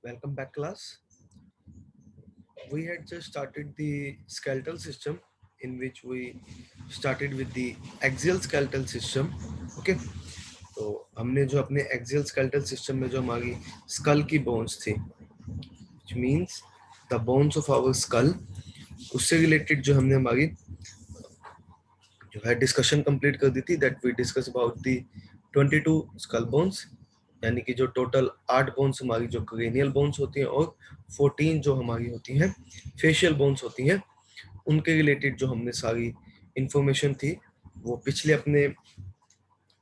Welcome back, class. We had just started the skeletal system, in which we started with the axial skeletal system. Okay, तो हमने जो अपने axial skeletal system में जो हमारी skull की bones थी, which means the bones of our skull, उससे related जो हमने हमारी जो है डिस्कशन कंप्लीट कर दी थी. That we discuss about the 22 skull bones, यानी कि जो टोटल 8 बोन्स हमारी जो क्रेनियल बोन्स होती हैं और 14 जो हमारी होती हैं फेशियल बोन्स होती हैं, उनके रिलेटेड जो हमने सारी इंफॉर्मेशन थी वो पिछले अपने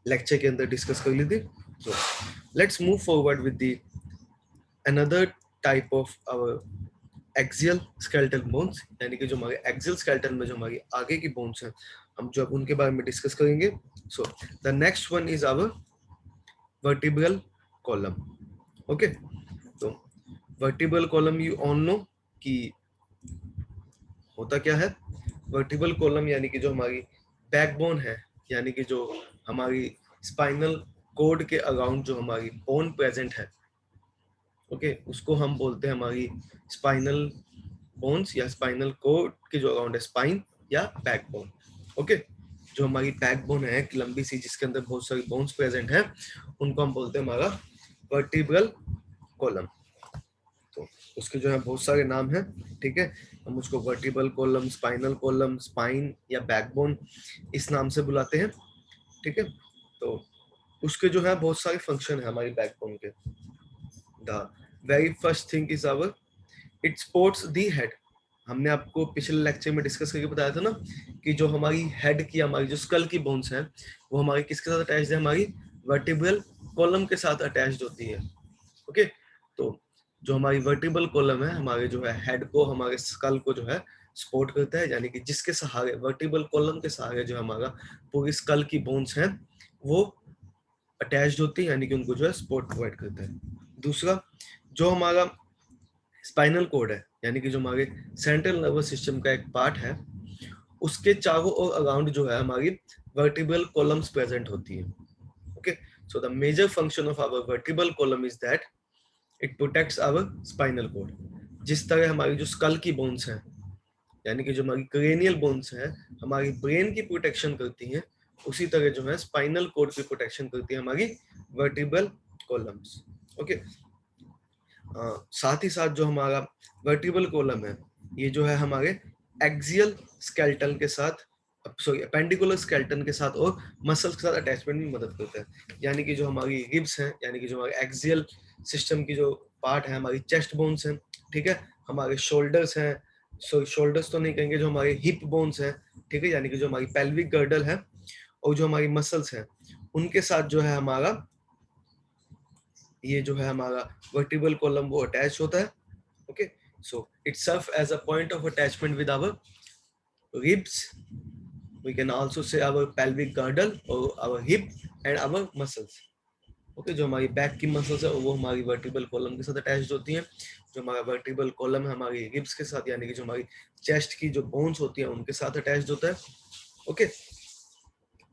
लेक्चर के अंदर डिस्कस कर ली थी. So let's move forward with the another type of our axial skeletal bones, यानी कि जो हमारे एक्सियल स्केलेटन में जो हमारी आगे की बोन्स हैं, हम जो अब उनके बारे में डिस्कस करेंगे. So the next one is our vertebral column. Okay, तो vertebral column you all know कि होता क्या है. वर्टिब्रल कॉलम यानी कि जो हमारी बैकबोन है, यानी कि जो हमारी स्पाइनल कोड के अराउंड जो हमारी बोन प्रेजेंट है, ओके, उसको हम बोलते हैं हमारी स्पाइनल बोन्स या स्पाइनल कोड के जो अराउंड है स्पाइन या बैकबोन. ओके, जो हमारी बैकबोन है एक लंबी सी जिसके अंदर बहुत सारी बोन्स प्रेजेंट है, उनको हम बोलते हैं हमारा वर्टिब्रल कॉलम. तो उसके जो है बहुत सारे नाम हैं. ठीक है, हम उसको vertebral column, spinal column, spine या बैकबोन इस नाम से बुलाते हैं. ठीक है, तो उसके जो है बहुत सारे फंक्शन है हमारी बैकबोन के. The very first thing is hour it supports the head. हमने आपको पिछले लेक्चर में डिस्कस करके बताया था ना कि जो हमारी हेड की हमारी जो स्कल की बोन्स हैं वो हमारी किसके साथ अटैच्ड है, हमारी वर्टिब्रल कॉलम के साथ अटैच्ड होती है. ओके, तो जो हमारी वर्टिब्रल कॉलम है हमारे जो है हेड को, हमारे स्कल को जो है सपोर्ट करता है, यानी कि जिसके सहारे वर्टिब्रल कॉलम के सहारे जो हमारा पूरी स्कल की बोन्स हैं वो अटैच्ड होती है, यानी कि उनको जो है सपोर्ट प्रोवाइड करता है. दूसरा, जो हमारा स्पाइनल कोड है, यानी कि जो हमारे सेंट्रल नर्वस सिस्टम का एक पार्ट है, उसके चारों और अराउंड जो है हमारी वर्टिब्रल कॉलम्स प्रेजेंट होती है. Okay, so the major function of our vertebral column is that it protects our spinal cord. जिस तरह हमारी जो स्कल की बोन्स हैं, यानी कि जो हमारी क्रेनियल बोन्स हैं हमारी ब्रेन की प्रोटेक्शन करती हैं, उसी तरह जो है स्पाइनल कोड की प्रोटेक्शन करती है हमारी वर्टिब्रल कॉलम्स. ओके, साथ ही साथ जो हमारा वर्टिब्रल कॉलम है ये जो है हमारे एक्सियल स्केलेटन के साथ, सॉरी एपेंडिकुलर स्केलेटन के साथ और मसल्स के साथ अटैचमेंट में मदद करता है. यानी कि जो हमारी रिब्स हैं, यानी कि जो हमारे एक्सियल सिस्टम की जो पार्ट है हमारी चेस्ट बोन्स हैं, ठीक है, हमारे शोल्डर्स हैं, शोल्डर्स तो नहीं कहेंगे, जो हमारे हिप बोन्स हैं, ठीक है, यानी कि जो हमारी पेल्विक गर्डल है, और जो हमारी मसल्स हैं उनके साथ जो है हमारा ये जो है हमारा वर्टिब्रल कॉलम वो अटैच होता है. Okay, so it serve as a point of attachment with our ribs. We can also say our pelvic girdle or our hip and our muscles. Okay, जो हमारी बैक की मसल्स है वो हमारी vertebral column के साथ अटैच्ड होती हैं. जो हमारा वर्टिब्रल कॉलम है हमारी रिब्स के साथ, यानी कि जो हमारी चेस्ट की जो बोन्स होती हैं उनके साथ अटैच्ड होता है. ओके,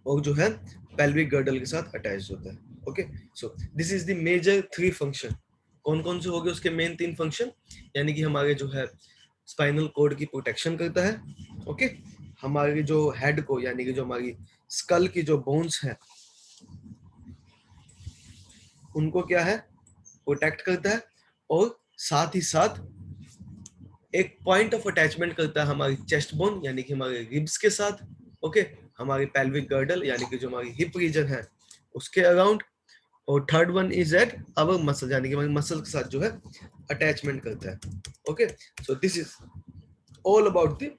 और जो है पेल्विक गर्डल के साथ अटैच्ड होता है. Okay, so this is the major 3 function. कौन कौन से हो गए उसके मेन 3 फंक्शन, यानी कि हमारे जो है स्पाइनल कोड की प्रोटेक्शन करता है. ओके, हमारी जो हेड को, यानी कि जो हमारी स्कल की जो बोन्स है उनको क्या है प्रोटेक्ट करता है, और साथ ही साथ एक पॉइंट ऑफ अटैचमेंट करता है हमारी चेस्ट बोन, यानी कि हमारे रिब्स के साथ. ओके, हमारी पेल्विक गर्डल यानी कि जो हमारी हिप रीजन है उसके अराउंड, और third one is at our muscle, यानी कि हमारी मसल के साथ जो है अटैचमेंट करता है. Okay, so this is all about the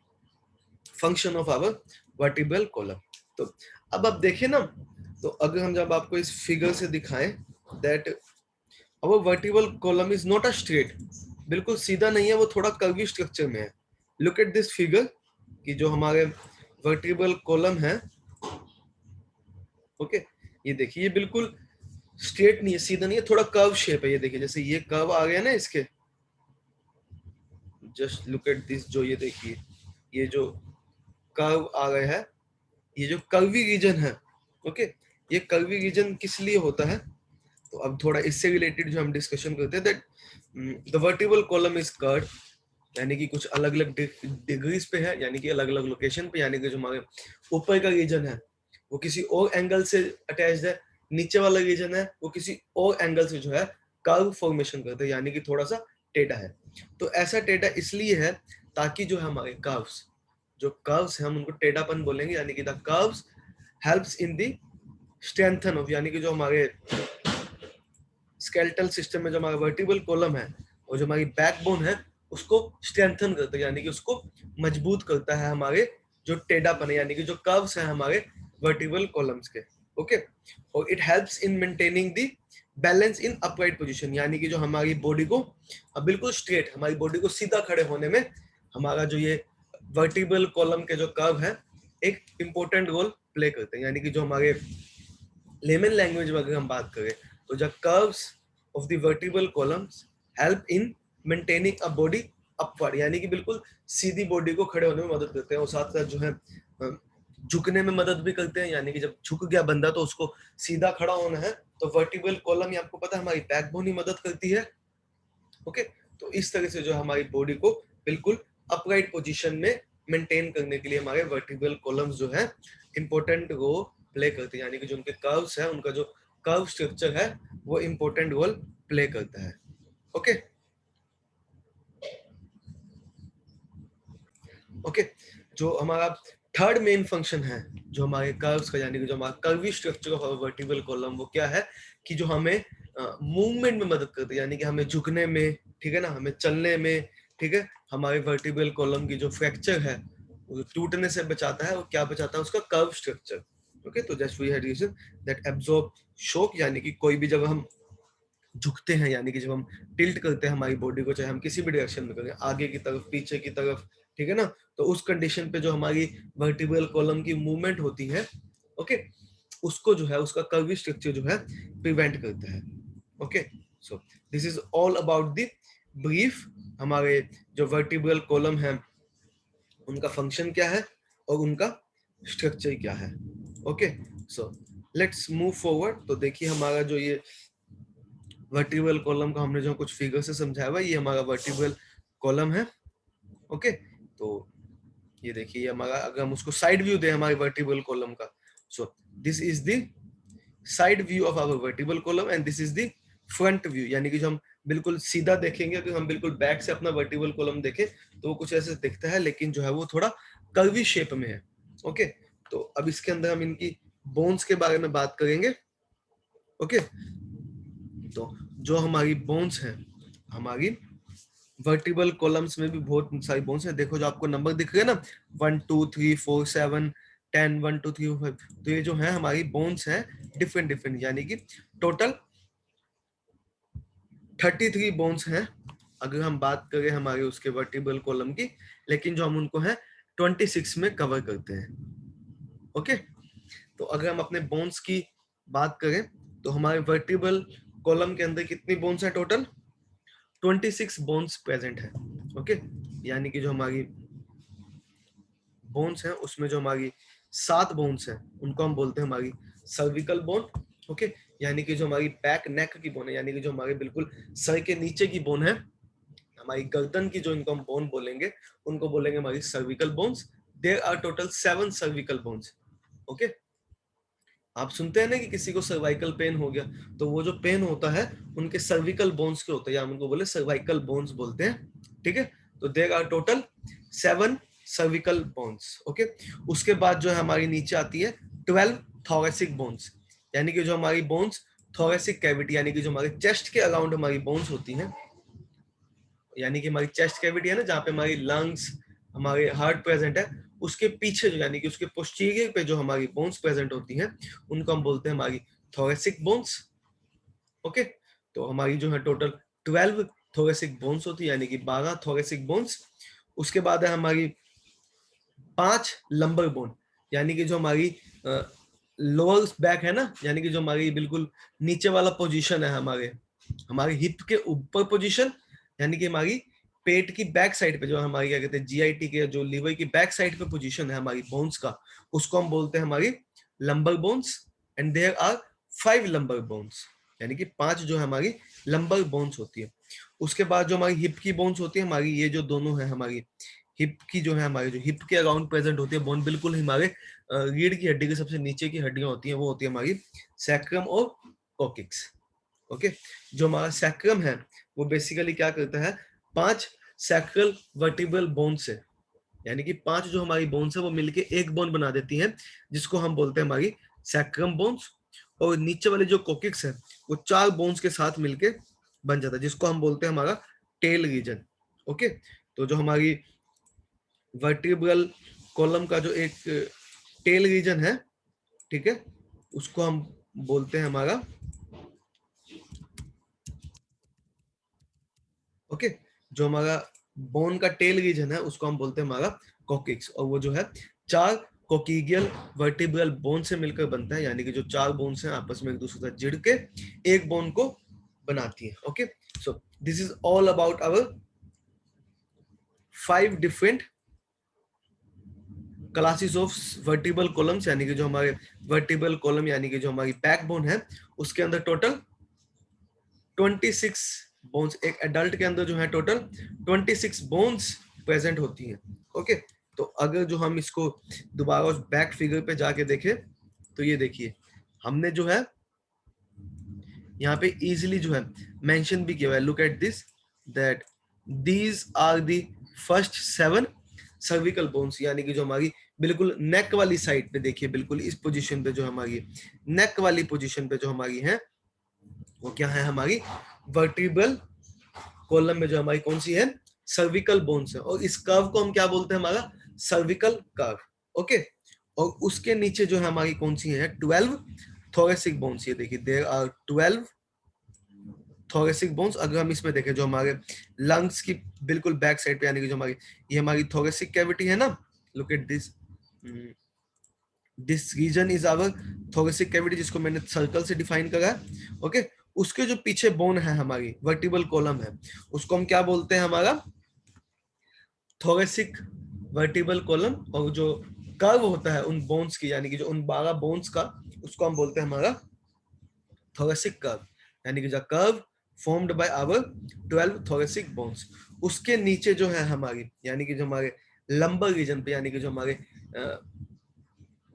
function of our vertebral column. तो अब आप देखिए ना, तो अगर हम जब आपको इस फिगर से दिखाएं that our vertebral column is not a straight, बिल्कुल सीधा नहीं है, वो थोड़ा कर्वी स्ट्रक्चर में है. लुक एट दिस फिगर कि जो हमारे वर्टिब्रल कॉलम है, ओके, ये देखिए ये बिल्कुल स्ट्रेट नहीं है, सीधा नहीं है, थोड़ा कर्व शेप है. ये देखिए जैसे ये कर्व आ गया ना इसके, जस्ट लुक एट दिस, जो ये देखिए ये जो कर्व आ गया है, ये जो कर्वी रीजन है, ओके, ये कर्वी रीजन किस लिए होता है, तो अब थोड़ा इससे रिलेटेड जो हम डिस्कशन करते हैं, that the vertebral column is curve, यानी कि कुछ अलग अलग डिग्रीज पे है, यानी कि अलग अलग लोकेशन पे, यानी कि जो हमारे ऊपर का रीजन है वो किसी और एंगल से अटैच्ड है, नीचे वाला रीजन है वो किसी और एंगल से जो है कर्व फॉर्मेशन करता है, यानी कि थोड़ा सा टेढ़ा है। तो ऐसा टेढ़ा इसलिए है ताकि जो है हमारे कर्व्स, जो कर्व्स हैं हम उनको टेढ़ापन बोलेंगे, यानी कि the curves helps in the strengthen of, यानी कि जो हमारे स्केलेटल सिस्टम में जो हमारा वर्टिबल कॉलम है और जो हमारी बैकबोन है उसको स्ट्रेंथन करता है, यानी कि उसको मजबूत करता है हमारे जो टेढ़ापन है, यानी कि जो कर्व्स हैं हमारे वर्टिबल कॉलम्स के। ओके, और it helps in maintaining the balance in upright position, यानी कि जो हमारी बॉडी को बिल्कुल स्ट्रेट, हमारी बॉडी को सीधा खड़े होने में हमारा जो ये वर्टिबल कॉलम के जो कर्व है एक इंपॉर्टेंट रोल प्ले करते हैं। यानी कि जो हमारे लेमन लैंग्वेज में अगर हम बात करें तो the curves of the vertebral columns help in maintaining a body upward, यानी कि बिल्कुल सीधी बॉडी को खड़े होने में मदद करते हैं, और साथ साथ जो है झुकने में मदद भी करते हैं, यानी कि जब झुक गया बंदा तो उसको सीधा खड़ा होना है तो वर्टिबल कॉलम, ये आपको पता है हमारी बैकबोन ही मदद करती है। ओके, तो इस तरह से जो हमारी बॉडी को बिल्कुल अपराइट पोजीशन में मेंटेन करने के लिए हमारे वर्टिबल कॉलम्स जो है इंपॉर्टेंट रोल प्ले करते हैं, यानी कि जो उनके कर्व्स है, उनका जो कर्व स्ट्रक्चर है वो इंपॉर्टेंट रोल प्ले करता है। ओके ओके, जो हमारा थर्ड मेन फंक्शन है जो हमारे कर्व्स का, यानी कि जो हमारा curvy structure of vertebral column, वो क्या है कि जो हमें मूवमेंट में मदद करते हैं, यानी कि हमें झुकने में, ठीक है ना, हमें चलने में, ठीक है, हमारे वर्टिबल कॉलम की जो फ्रैक्चर है वो टूटने से बचाता है, वो क्या बचाता है, उसका कर्व स्ट्रक्चर। ओके, तो just we had reason that absorb shock, यानी कि कोई भी जब हम झुकते हैं, यानी कि जब हम टिल्ट करते हैं हमारी बॉडी को, चाहे हम किसी भी डायरेक्शन में करें, आगे की तरफ, पीछे की तरफ, ठीक है ना, तो उस कंडीशन पे जो हमारी वर्टिबल कॉलम की मूवमेंट होती है, ओके, उसको जो है उसका कर्वी स्ट्रक्चर जो है प्रिवेंट करता है। Okay, so this is all about the brief, हमारे जो वर्टिबल कॉलम है उनका फंक्शन क्या है और उनका स्ट्रक्चर क्या है। Okay, so let's move forward. तो देखिए हमारा जो ये वर्टिबल कॉलम का हमने जो कुछ फिगर से समझाया हुआ, ये हमारा वर्टिबल कॉलम है। ओके, तो ये देखिए ये हमारा, अगर हम उसको साइड व्यू दें हमारे वर्टिबल कॉलम का, so this is the side view of our vertebral column and this is the front view, यानी कि जो हम बिल्कुल सीधा देखेंगे, अगर हम बिल्कुल बैक से अपना वर्टिबल कॉलम देखें तो वो कुछ ऐसे दिखता है, लेकिन जो है वो थोड़ा कर्वी शेप में है। ओके, तो अब इसके अंदर हम इनकी बोन्स के बारे में बात करेंगे। ओके, तो जो हमारी बोन्स है, हमारी वर्टिबल कॉलम्स में भी बहुत सारी बोन्स है। देखो जो आपको नंबर दिख रहे हैं ना, 1 2 3 4 7 10 1 2 3 4 5, तो ये जो है हमारी बोन्स है डिफरेंट डिफरेंट, यानी कि टोटल 33 बोन्स हैं अगर हम बात करें हमारे उसके वर्टिबल कॉलम की, लेकिन जो हम उनको है 26 में कवर करते हैं। ओके, तो अगर हम अपने बोन्स की बात करें तो हमारे वर्टिबल कॉलम के अंदर कितनी बोन्स है टोटल? 26 बोन्स प्रेजेंट है। ओके, यानी कि जो हमारी बोन्स हैं उसमें जो हमारी 7 बोन्स हैं उनको हम बोलते हैं हमारी सर्विकल बोन। ओके, यानी कि जो हमारी बैक नेक की बोन है, यानी कि जो हमारे बिल्कुल सर के नीचे की बोन है, हमारी गर्दन की जो इनको हम बोन बोलेंगे उनको बोलेंगे हमारी cervical bones. There are total 7 cervical bones. Okay, आप सुनते हैं ना कि किसी को सर्वाइकल पेन हो गया, तो वो जो पेन होता है उनके सर्विकल बोन्स के होते हैं, या हम उनको बोले सर्वाइकल बोन्स बोलते हैं। ठीक है, तो there are total 7 cervical bones. Okay, उसके बाद जो है हमारी नीचे आती है 12 थोरेसिक बोन्स, यानी कि जो हमारी बोन्स थोरेसिक कैविटी, यानी कि जो हमारे चेस्ट के अराउंड हमारी बोन्स होती हैं, यानी कि हमारी चेस्ट कैविटी है ना, जहाँ पे हमारी लंग्स, हमारे हार्ट प्रेजेंट है, उसके पीछे जो, यानी कि उसके पोस्टीरियर पे जो हमारी बोन्स प्रेजेंट होती हैं उनको हम बोलते हैं हमारी थोरेसिक बोन्स। ओके, तो हमारी जो है टोटल 12 थोरेसिक बोन्स होती है, यानी कि 12 थोरेसिक बोन्स। उसके बाद है हमारी 5 लंबर बोन, यानी कि जो हमारी लोअर बैक है ना, यानी कि जो हमारी बिल्कुल नीचे वाला पोजीशन है, हमारे हमारे हिप के ऊपर पोजीशन, यानी कि हमारी पेट की बैक साइड पे जो हमारी क्या कहते हैं जीआईटी के जो लीवर की बैक साइड पे पोजीशन है हमारी बोन्स का, उसको हम बोलते हैं हमारी lumbar bones. And there are 5 lumbar bones. यानी कि 5 जो है हमारी लंबर बोन्स होती है। उसके बाद जो हमारी हिप की बोन्स होती है हमारी, ये जो दोनों है हमारी हिप की जो है हमारी, जो हिप के अराउंड प्रेजेंट होती है बोन, बिल्कुल हमारे रीढ़ की हड्डी के सबसे नीचे की हड्डियां होती हैं, वो होती है हमारी सैक्रम और कोकिक्स। ओके, जो हमारा सैक्रम है वो बेसिकली क्या करता है, 5 सैक्रल वर्टिब्रल बोन्स है, यानी कि 5 जो हमारी बोन्स है वो मिलके एक बोन बना देती हैं, जिसको हम बोलते हैं हमारी सैक्रम बोन्स। और नीचे वाले जो कोकिक्स है वो 4 बोन्स के साथ मिलके बन जाता है, जिसको हम बोलते हैं हमारा टेल रीजन। ओके, तो जो हमारी वर्टिब्रल कॉलम का जो एक टेल रीजन है, ठीक है, उसको हम बोलते हैं हमारा, ओके, जो हमारा बोन का टेल रीजन है उसको हम बोलते हैं हमारा कोकिक्स। और वो जो है 4 कोकिगियल वर्टिब्रल बोन से मिलकर बनता है, यानी कि जो 4 बोन्स हैं आपस में एक दूसरे से जुड़ के एक बोन को बनाती है। Okay, so this is all about our 5 different classes of vertebral columns, यानी कि जो हमारे वर्टिब्रल कॉलम यानी कि जो हमारी बैकबोन है उसके अंदर टोटल 26 बोन्स, एक एडल्ट के अंदर जो है टोटल 26 बोन्स प्रेजेंट होती हैं। ओके, तो अगर जो हम इसको दोबारा उस बैक फिगर पे जाके देखें तो ये देखिए हमने जो है यहाँ पे इजीली जो है मेंशन भी किया है, look at this, that these are the first 7 cervical bones, यानी कि जो हमारी बिल्कुल नेक वाली साइड पे देखिए, बिल्कुल इस पोजीशन पे जो हमारी नेक वाली पोजीशन पे जो हमारी है वो क्या है, हमारी वर्टिब्रल कॉलम में जो हमारी कौन सी है, सर्विकल बोन्स है। और इस कर्व को हम क्या बोलते हैं, हमारा सर्विकल कर्व। ओके, और उसके नीचे जो है हमारी कौन सी है, 12 थोरेसिक बोन्स। ये देखिए देयर आर 12 थोरेसिक बोन्स। अगर हम इसमें देखें जो हमारे लंग्स की बिल्कुल बैक साइड पे, यानी कि जो हमारी ये हमारी थोरेसिक कैविटी है ना, look at this, this region is our thoracic cavity, जिसको मैंने सर्कल से डिफाइन करा है। ओके, उसके जो पीछे बोन है हमारी वर्टिब्रल कॉलम है, उसको हम क्या बोलते हैं, हमारा थोरेसिक वर्टिब्रल कॉलम। और जो कर्व होता है उन बोन्स की, यानी कि जो उन 12 बोन्स का, उसको हम बोलते हैं हमारा थोरेसिक कर्व, यानी कि जो curve formed by our 12 thoracic bones. उसके नीचे जो है हमारी, यानी कि जो हमारे लंबर रीजन पे, यानी कि जो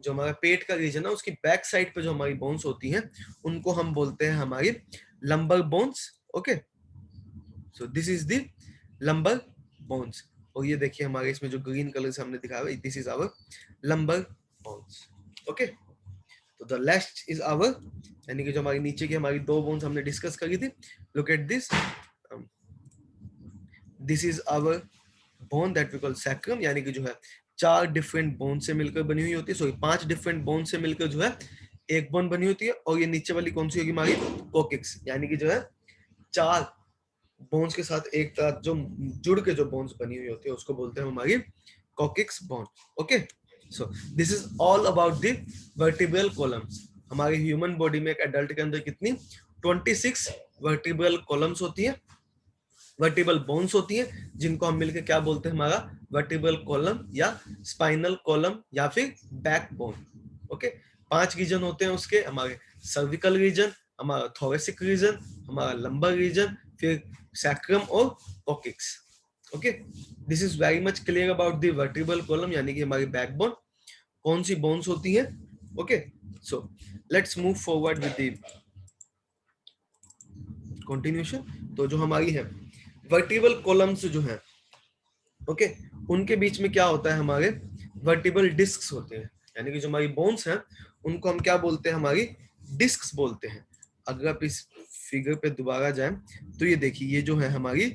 हमारा पेट का रीजन है उसकी बैक साइड पे जो हमारी बोन्स होती हैं उनको हम बोलते हैं हमारी lumbar bones. Okay, so this is the lumbar bones. और ये देखिए हमारे इसमें जो ग्रीन कलर से हमने दिखाया है, this is our lumbar bones. Okay, तो द लास्ट इज आवर, यानी कि जो हमारी नीचे की हमारी 2 बोन्स हमने डिस्कस करी थी, look at this, this is our bone that we call sacrum, यानी कि जो है 4 डिफरेंट बोन से मिलकर बनी हुई होती है, सॉरी 5 डिफरेंट बोन से मिलकर जो है एक बोन बनी होती है। और ये नीचे वाली कौन सी होगी हमारी, कोकिक्स, यानी कि जो है 4 बोन्स के साथ एक साथ जो जुड़ के जो बोन्स बनी हुई होती है उसको बोलते हैं हमारी coccyx bone. Okay, so this is all about the vertebral columns. हमारे ह्यूमन बॉडी में एक एडल्ट के अंदर कितनी 26 वर्टिब्रल कॉलम्स होती है, वर्टिब्रल बोन्स होती हैं, जिनको हम मिलकर क्या बोलते हैं, हमारा वर्टिब्रल कॉलम या स्पाइनल कॉलम या फिर बैक बोन। ओके, 5 रीजन होते हैं उसके, हमारे सर्विकल रीजन, हमारा थोरेसिक रीजन, हमारा लंबर रीजन, फिर सैक्रम और coccyx. Okay, this is very much clear about the vertebral column, यानी कि हमारी बैकबोन कौन सी बोन्स होती है। Okay, so let's move forward with the continuation. तो जो हमारी है वर्टिब्रल कॉलम्स जो है, ओके, उनके बीच में क्या होता है, हमारे वर्टिब्रल डिस्क्स होते हैं, यानी कि जो हमारी बोन्स हैं उनको हम क्या बोलते हैं, हमारी डिस्क्स बोलते हैं। अगर आप इस फिगर पे दोबारा जाएं तो ये देखिए ये जो है हमारी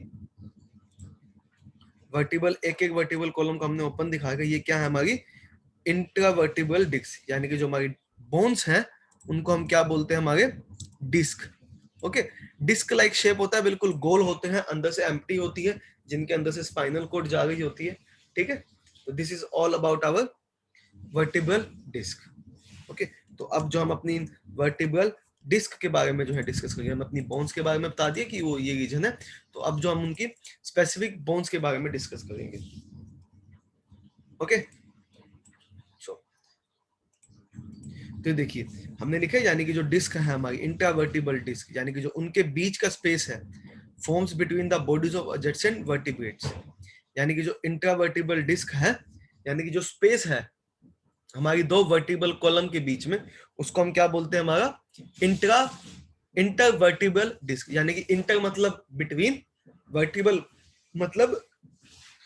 वर्टिब्रल, एक एक वर्टिब्रल कॉलम को हमने ओपन दिखाया, ये क्या है, हमारी इंट्रावर्टिब्रल डिस्क, यानी कि जो हमारी बोन्स हैं उनको हम क्या बोलते हैं, हमारे disc. Okay, disc like shape होता है, बिल्कुल गोल होते हैं, अंदर से एम्प्टी होती है, जिनके अंदर से स्पाइनल कोड जा रही होती है। ठीक है, तो this is all about our vertebral disc. Okay, तो अब जो हम अपनी वर्टिब्रल डिस्क के बारे में जो है डिस्कस करेंगे, हम अपनी बोन्स के बारे में बता दिए कि वो ये रीजन है, तो अब जो हम उनकी स्पेसिफिक बोन्स के बारे में डिस्कस करेंगे। ओके, तो तो देखिए हमने लिखा है, यानी कि जो डिस्क है हमारी इंट्रावर्टिबल डिस्क, यानी कि जो उनके बीच का स्पेस है, forms between the bodies of adjacent vertebrates, यानी कि जो इंट्रावर्टिबल डिस्क है, यानी कि जो स्पेस है हमारी दो वर्टिबल कॉलम के बीच में, उसको हम क्या बोलते हैं, हमारा इंटरवर्टिबल डिस्क, यानी कि इंटर मतलब बिटवीन, वर्टिबल मतलब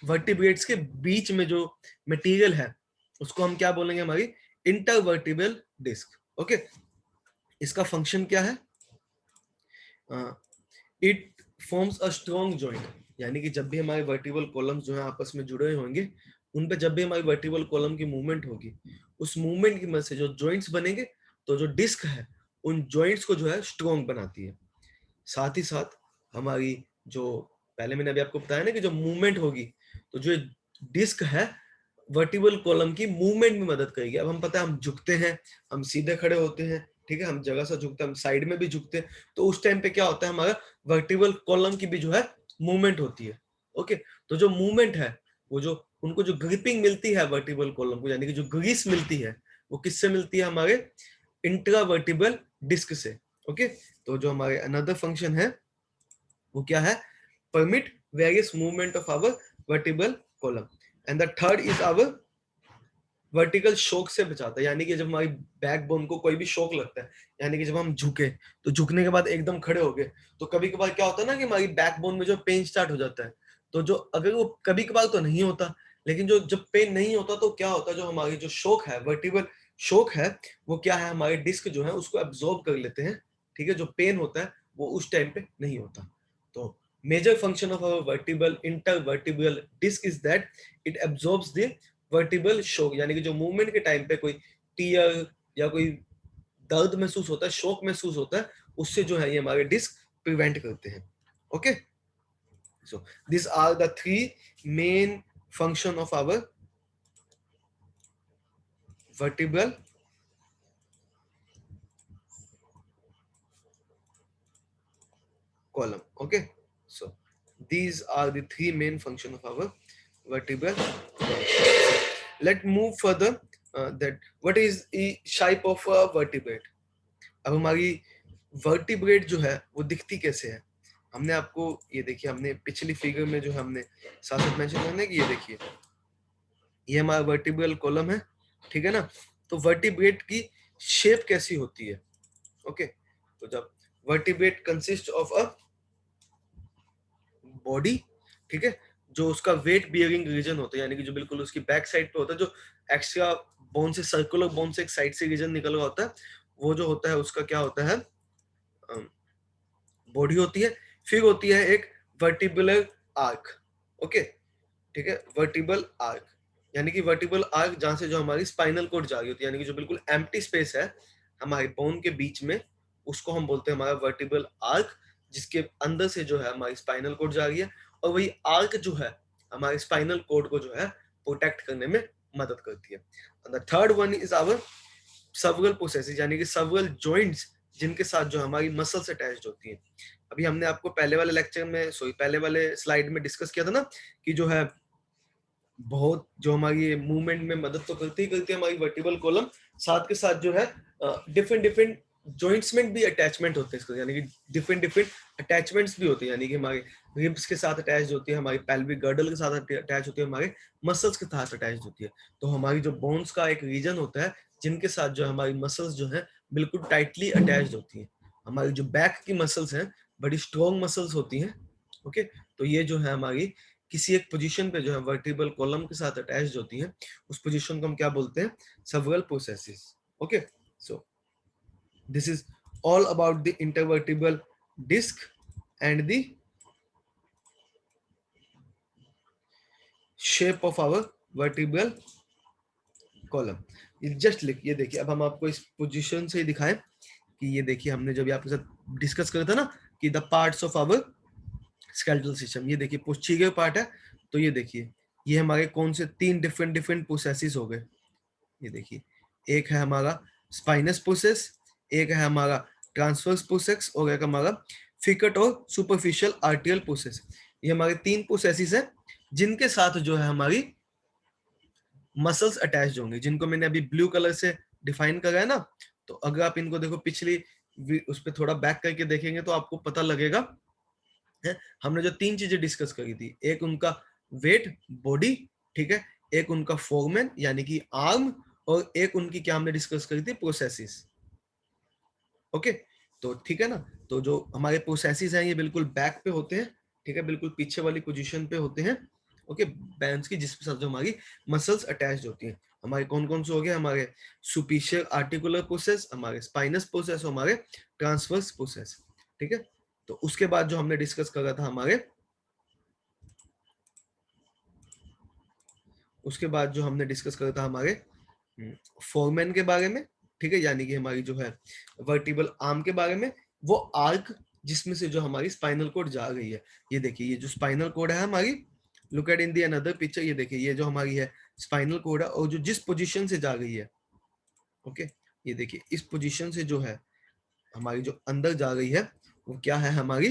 वर्टिब्रेट्स के बीच में जो मटेरियल है उसको हम क्या बोलेंगे, हमारी इंटरवर्टिबल डिस्क। ओके, इसका फंक्शन क्या है, it forms a strong joint, यानी कि जब भी हमारे वर्टिबल कॉलम्स जो है आपस में जुड़े होंगे, उन पे जब भी हमारी वर्टिबल कॉलम की मूवमेंट होगी, उस मूवमेंट की मदद से जो जॉइंट्स बनेंगे, तो जो डिस्क है उन जॉइंट्स को जो है स्ट्रॉन्ग बनाती है। साथ ही साथ हमारी जो पहले मैंने अभी आपको बताया ना कि जो मूवमेंट होगी, तो जो डिस्क है वर्टिबल कॉलम की मूवमेंट में मदद करेगी। अब हम पता है हम झुकते हैं, हम सीधे खड़े होते हैं, ठीक है, हम जगह से झुकते हैं, हम साइड में भी झुकते हैं, तो उस टाइम पे क्या होता है, हमारा वर्टिबल कॉलम की भी जो है मूवमेंट होती है। ओके, तो जो मूवमेंट है वो जो उनको जो ग्रिपिंग मिलती है वर्टिबल कॉलम को, यानी कि जो ग्रीस मिलती है, वो किससे मिलती है, हमारे इंट्रावर्टिबल डिस्क से। ओके, तो जो हमारे अनदर फंक्शन है वो क्या है, permit various movement of our vertebral column, and the third is our vertical shock से बचाता है, यानी कि जब हमारी बैकबोन को कोई भी शॉक लगता है, यानी कि जब हम झुके, तो झुकने के बाद एकदम खड़े हो गए, तो कभी कभार क्या होता है ना कि हमारी बैकबोन में जो पेन स्टार्ट हो जाता है, तो जो अगर वो कभी कभार तो नहीं होता, लेकिन जो जब पेन नहीं होता तो क्या होता है, जो हमारी जो शॉक है, वर्टिबल शॉक है, वो क्या है, हमारे डिस्क जो है उसको एब्जॉर्ब कर लेते हैं। ठीक है, जो पेन होता है वो उस टाइम पे नहीं होता। तो major function of our vertebral intervertebral disc is that it absorbs the vertical shock, यानी कि जो मूवमेंट के टाइम पे कोई टीयर या कोई दर्द महसूस होता है, शॉक महसूस होता है, उससे जो है ये हमारे डिस्क प्रिवेंट करते हैं। Okay, so this are the three main function of our vertebral column. Okay, so these are the three main function of our vertebral column. Let's move further, that what is the shape of a vertebrate. अब हमारी vertebrate जो है वो दिखती कैसे है, हमने आपको ये देखिए, हमने पिछली फिगर में जो हमने साथ साथ मेंशन करने की, ये देखिए ये हमारा वर्टिब्रल कॉलम है, ठीक है ना। तो वर्टिब्रेट की शेप कैसी होती है, ओके, तो जब vertebrate consist of a body, ठीक है, जो उसका वेट बियरिंग रीजन होता है, यानी कि जो बिल्कुल उसकी बैक साइड पे होता है, जो एक्स्ट्रा बोन से, सर्कुलर बोन से एक साइड से रीजन निकल रहा होता है, वो जो होता है उसका क्या होता है, बॉडी होती है। फिर होती है एक वर्टिबुलर आर्क। ओके, ठीक है, वर्टिबल आर्क, यानी कि वर्टिबल आर्क जहां से जो हमारी स्पाइनल कोड जा रही होती है, यानी कि जो बिल्कुल एम्प्टी स्पेस है हमारे बोन के बीच में, उसको हम बोलते हैं हमारा वर्टिबल आर्क, जिसके अंदर से जो है हमारी स्पाइनल कोड जा रही है, और वही आर्क जो है हमारे स्पाइनल कोड को जो है प्रोटेक्ट करने में मदद करती है। The third one is our cervical processes, यानी कि सर्वल जॉइंट्स, जिनके साथ जो हमारी मसल्स अटैच्ड होती है। अभी हमने आपको पहले वाले लेक्चर में, सॉरी पहले वाले स्लाइड में डिस्कस किया था ना कि जो है बहुत जो हमारी मूवमेंट में मदद तो करती है हमारी वर्टिबल कॉलम, साथ के साथ जो है डिफरेंट डिफरेंट जॉइंट्स में भी अटैचमेंट होते हैं इसको, यानी कि डिफरेंट डिफरेंट अटैचमेंट्स भी होती है, यानी कि हमारे रिब्स के साथ अटैच होती है, हमारी पेल्विक गर्डल के साथ अटैच होती है, हमारे मसल्स के साथ अटैच होती है। तो हमारी जो बोन्स का एक रीजन होता है जिनके साथ जो हमारी मसल्स जो है बिल्कुल टाइटली अटैच होती है। हमारी जो बैक की मसल्स हैं बड़ी स्ट्रॉन्ग मसल्स होती हैं। ओके, तो ये जो है हमारी किसी एक पोजीशन पे जो है वर्टिबल कॉलम के साथ अटैच्ड होती है, उस पोजीशन को हम क्या बोलते हैं, cervical processes. Okay, so this is all about the intervertebral disc and the shape of our vertebral column. Just लिख, ये देखिए, अब हम आपको इस पोजीशन से ही दिखाएं कि ये देखिए हमने जब आपके साथ डिस्कस करा था ना कि the parts of our skeletal system, ये देखिए पोस्टीरियर पार्ट है, तो ये देखिए ये हमारे कौन से तीन डिफरेंट डिफरेंट प्रोसेसेस हो गए। ये देखिए, एक है हमारा स्पाइनस प्रोसेस, एक है हमारा ट्रांसवर्स प्रोसेस, और एक हमारा फिकट और सुपरफिशियल आर्टियल प्रोसेस। ये हमारे तीन प्रोसेसेस हैं जिनके साथ जो है हमारी मसल्स अटैच्ड होंगे, जिनको मैंने अभी ब्लू कलर से डिफाइन करा है ना, तो अगर आप इनको देखो पिछली उस पर थोड़ा बैक करके देखेंगे तो आपको पता लगेगा है, हमने जो 3 चीजें डिस्कस करी थी, एक उनका वेट बॉडी, ठीक है, एक उनका फोरमैन यानी कि आर्म, और एक उनकी क्या हमने डिस्कस करी थी, प्रोसेसेस। ओके, तो ठीक है ना। तो जो हमारे प्रोसेसेस हैं ये बिल्कुल बैक पे होते हैं, ठीक है, बिल्कुल पीछे वाली पोजीशन पे होते हैं। ओके, बैंड्स की जिसके साथ जो हमारी मसल्स अटैच्ड होती हैं। हमारे कौन कौन से हो गए, हमारे सुपिशियर आर्टिकुलर प्रोसेस, हमारे स्पाइनस प्रोसेस, हमारे ट्रांसवर्स प्रोसेस, ठीक है। तो उसके बाद जो हमने डिस्कस करा था हमारे, उसके बाद जो हमने डिस्कस करा था हमारे फोरमैन के बारे में, ठीक है, यानी कि हमारी जो है वर्टिबल आर्म के बारे में, वो आर्क जिसमें से जो हमारी स्पाइनल कोड जा रही है। ये देखिए, ये जो स्पाइनल कोड है हमारी, look at in the another picture, ये देखिए ये जो हमारी है स्पाइनल कोड है, और जो जिस पोजीशन से जा रही है, ओके, ये देखिए इस पोजीशन से जो है हमारी जो अंदर जा रही है वो क्या है, हमारी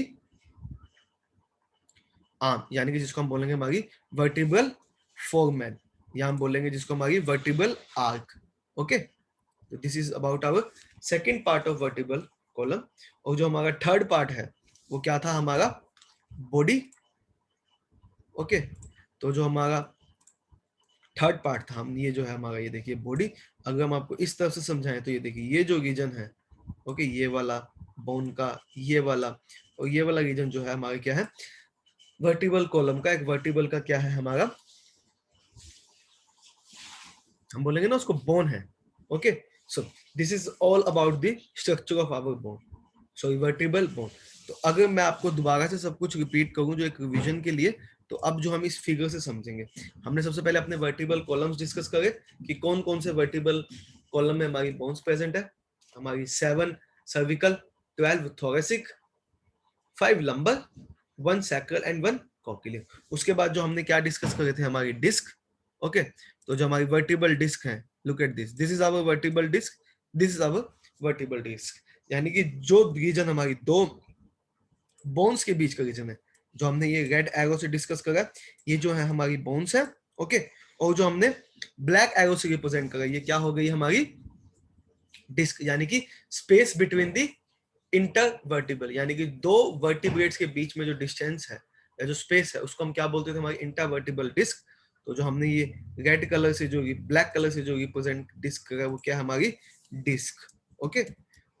आर्म, यानी कि जिसको हम बोलेंगे हमारी वर्टिब्रल फोरमैन, या हम बोलेंगे जिसको हमारी वर्टिब्रल आर्क। ओके, तो this is about our second part of vertebral column. और जो हमारा थर्ड पार्ट है वो क्या था, हमारा बॉडी। ओके, तो जो हमारा थर्ड पार्ट था, हम ये जो है हमारा, ये देखिए बॉडी, अगर हम आपको इस तरफ से समझाएं तो ये देखिए ये जो रीजन है, ओके, ये वाला बोन का ये वाला, और ये वाला रीजन जो है हमारा क्या है, वर्टिब्रल कॉलम का, एक वर्टिब्रल का क्या है हमारा, हम बोलेंगे ना उसको बोन है। Okay, so this is all about the structure of our bone, sorry vertebral bone. तो अगर मैं आपको दोबारा से सब कुछ रिपीट करूं जो एक रिवीजन के लिए, तो अब जो हम इस फिगर से समझेंगे, हमने सबसे पहले अपने वर्टिब्रल कॉलम्स डिस्कस करे कि कौन कौन से वर्टिब्रल कॉलम में हमारी बोन्स प्रेजेंट है। हमारी 7 cervical, 12 thoracic, 5 lumbar, 1 sacral and 1 cochlear. उसके बाद जो हमने क्या डिस्कस करे थे, हमारी डिस्क। ओके, तो जो हमारी वर्टिब्रल डिस्क है, look at this, this is our vertebral disc, this is our vertebral disc, यानी कि जो रीजन हमारी दो बोन्स के बीच का रीजन है, जो हमने ये रेड एरो से डिस्कस करा, ये जो है हमारी बोन्स है। ओके, और जो हमने ब्लैक एरो से रिप्रेजेंट करा, ये क्या हो गई हमारी डिस्क, यानी कि स्पेस बिटवीन दी इंटरवर्टिबल, यानी कि दो वर्टिब्रेट्स के बीच में जो डिस्टेंस है या जो स्पेस है उसको हम क्या बोलते थे, हमारी इंटरवर्टिबल डिस्क। तो जो हमने ये रेड कलर से जो ब्लैक कलर से जो रिप्रेजेंट डिस्क करा वो क्या है, हमारी डिस्क। ओके,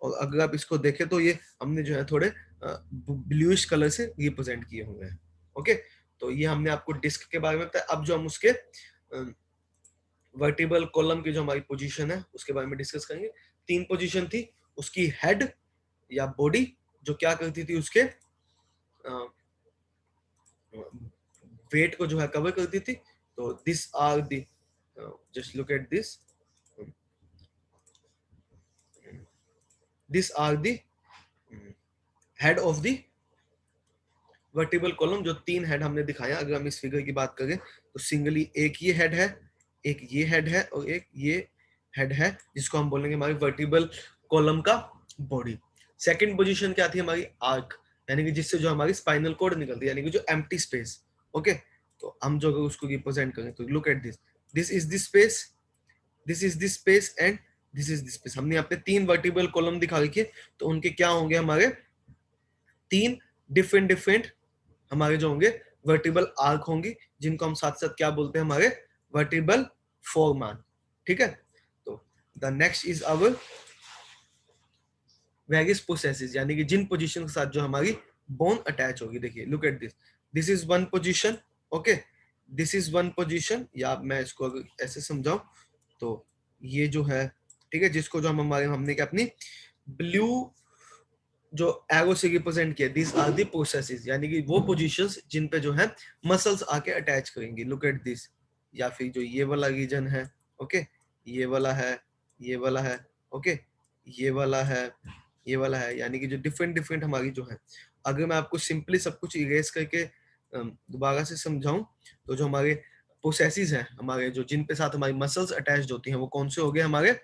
और अगर आप इसको देखें तो ये हमने जो है थोड़े ब्लूइश कलर से रिप्रेजेंट किए हुए हैं। ओके, तो ये हमने आपको डिस्क के बारे में बताया। अब जो हम उसके वर्टिब्रल कॉलम की जो हमारी पोजीशन है उसके बारे में डिस्कस करेंगे। 3 पोजीशन थी उसकी, हेड या बॉडी जो क्या करती थी, उसके वेट को जो है कवर करती थी। तो this are the, just look at this, this are the head of the vertebral column. जो 3 हेड हमने दिखाया, अगर हम इस फिगर की बात करें तो सिंगली एक ये हेड है, एक ये हेड है, और एक ये हेड है, जिसको हम बोलेंगे हमारी वर्टिब्रल कॉलम का बॉडी। सेकंड पोजीशन क्या थी, हमारी आर्क, यानी कि जिससे जो हमारी स्पाइनल कोड निकलती है, यानी कि जो एम्प्टी स्पेस। ओके, तो हम जो अगर उसको रिप्रेजेंट करें तो look at this, this is this space, this is this space and this is this space. हमने यहाँ पे 3 वर्टिब्रल कॉलम दिखा रखी, तो उनके क्या होंगे, हमारे 3 डिफरेंट डिफरेंट हमारे जो होंगे वर्टिब्रल आर्क होंगी, जिनको हम साथ साथ क्या बोलते हैं, हमारे वर्टिब्रल फोरमैन। ठीक है, तो the next is our various processes, यानी कि जिन पोजीशन के साथ जो हमारी बोन अटैच होगी। देखिए look at this, this is one position. Okay, this is one position, या मैं इसको अगर ऐसे समझाऊं तो ये जो है, ठीक है, जिसको जो हम हमारे हमने क्या अपनी ब्लू जो एरो से रिप्रेजेंट किया, दिस आर दी प्रोसेसेस, यानी कि वो पोजीशंस जिन पे जो है मसल्स आके अटैच करेंगे। लुक एट दिस, या फिर जो ये वाला रीजन है, ओके, ये वाला है, ये वाला है, ओके, ये वाला है, ये वाला है, यानी कि जो डिफरेंट डिफरेंट हमारी जो है। अगर मैं आपको सिंपली सब कुछ इरेज करके दोबारा से समझाऊं तो जो हमारे प्रोसेसेस हैं, हमारे जो जिन पे साथ हमारी मसल्स अटैच्ड होती हैं, वो कौन से हो गए हमारे,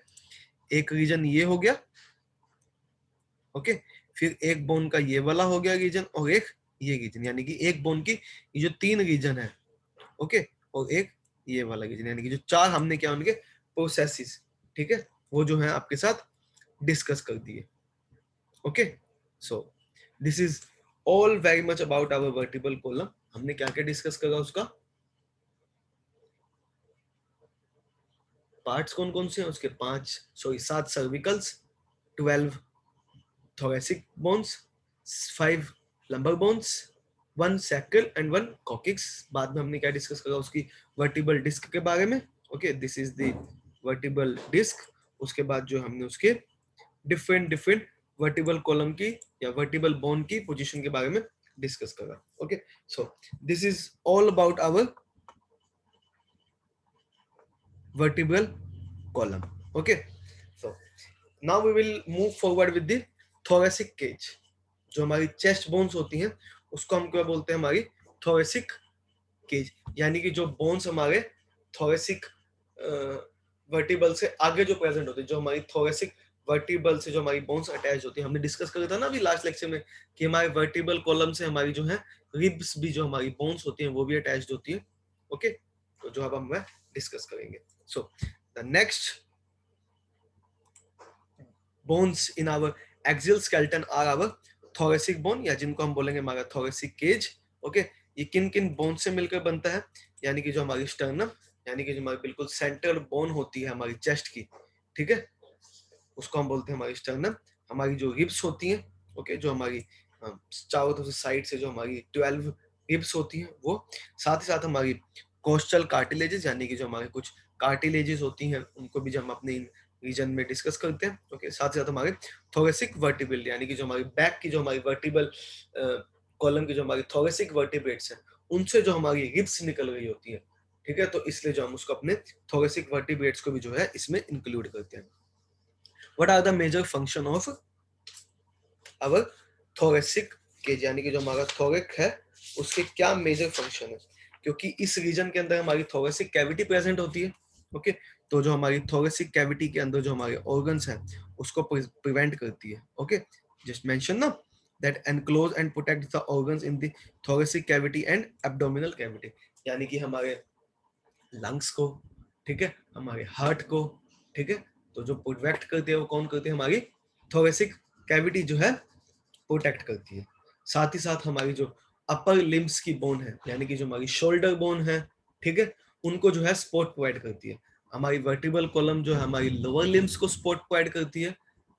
एक रीजन ये हो गया, ओके, फिर एक बोन का ये वाला हो गया रीजन, और एक ये रीजन, यानी कि एक बोन की ये जो 3 रीजन है, ओके, और एक ये वाला रीजन, यानी कि जो 4 हमने क्या उनके प्रोसेसेस, ठीक है, वो जो है आपके साथ डिस्कस कर दिए। Okay, so this is all very much about our vertebral column. हमने क्या क्या डिस्कस करा, उसका पार्ट्स कौन कौन से हैं उसके, 7 सर्विकल्स, 12 thoracic bones, 5 lumbar bones, 1 sacral and 1 coccyx। बाद में हमने क्या डिस्कस करा, उसकी वर्टिबल डिस्क के बारे में। Okay, this is the vertebral disc. उसके बाद जो हमने उसके डिफरेंट डिफरेंट वर्टिबल कॉलम की या वर्टिबल बोन की पोजीशन के बारे में डिस्कस करा। Okay, so this is all about our vertebral column। Okay, so now we will move forward with the thoracic cage। जो हमारी चेस्ट बोन्स होती हैं उसको हम क्या बोलते हैं, हमारी thoracic केज, यानी कि जो बोन्स हमारे थोरेसिक वर्टिबल से आगे जो प्रेजेंट होते हैं, जो हमारी थोरेसिक वर्टिबल से जो हमारी बोन्स अटैच होती है। हमने डिस्कस करा था ना अभी लास्ट लेक्चर में कि हमारे वर्टिबल कॉलम से हमारी जो है रिब्स भी, जो हमारी बोन्स होती हैं वो भी अटैच्ड होती है। ओके, तो जो अब हम डिस्कस करेंगे। So the next bones in our axial skeleton are our thoracic bone, या जिनको हम बोलेंगे हमारा थोरेसिक केज। ओके, ये किन किन बोन से मिलकर बनता है, यानी कि जो हमारी स्टर्नम, यानी कि जो हमारी बिल्कुल सेंट्रल बोन होती है हमारी चेस्ट की, ठीक है, उसको हम बोलते हैं हमारी स्टर्नम। हमारी जो रिब्स होती हैं, ओके, जो हमारी चारों तरफ से साइड से जो हमारी 12 रिब्स होती हैं वो, साथ ही साथ हमारी कोस्टल कार्टिलेजेस, यानी कि जो हमारे कुछ कार्टिलेजेस होती हैं उनको भी जब हम अपने रीजन में डिस्कस करते हैं। ओके, साथ ही साथ हमारे थोरेसिक वर्टिब्रल, यानी कि जो हमारी बैक की जो हमारी वर्टिबल कॉलम की जो हमारी थोरेसिक वर्टिब्रेट्स हैं उनसे जो हमारी रिब्स निकल रही होती है, ठीक है, तो इसलिए जो हम उसको अपने थोरेसिक वर्टिब्रेट्स को भी जो है इसमें इंक्लूड करते हैं। What are the major function of our thoracic cage, यानी कि जो हमारा थोरिक है उसके क्या मेजर फंक्शन है, क्योंकि इस रीजन के अंदर हमारी थोरेसिक कैविटी प्रेजेंट होती है। ओके, तो जो हमारी थोरेसिक कैविटी के अंदर जो हमारे ऑर्गन्स हैं उसको प्रिवेंट करती है। ओके, जस्ट मेंशन ना that enclose and protect the organs in the thoracic cavity and abdominal cavity, यानी कि हमारे लंग्स को, ठीक है, हमारे हार्ट को, ठीक है, तो जो प्रोटेक्ट करते हैं वो कौन करते हैं, हमारी थोरेसिक कैविटी जो है प्रोटेक्ट करती है। साथ ही साथ हमारी जो अपर लिम्स की बोन है, यानी कि जो हमारी शोल्डर बोन है, ठीक है, उनको जो है सपोर्ट प्रोवाइड करती है। हमारी वर्टिबल कॉलम जो है हमारी लोअर लिम्स को सपोर्ट प्रोवाइड करती है,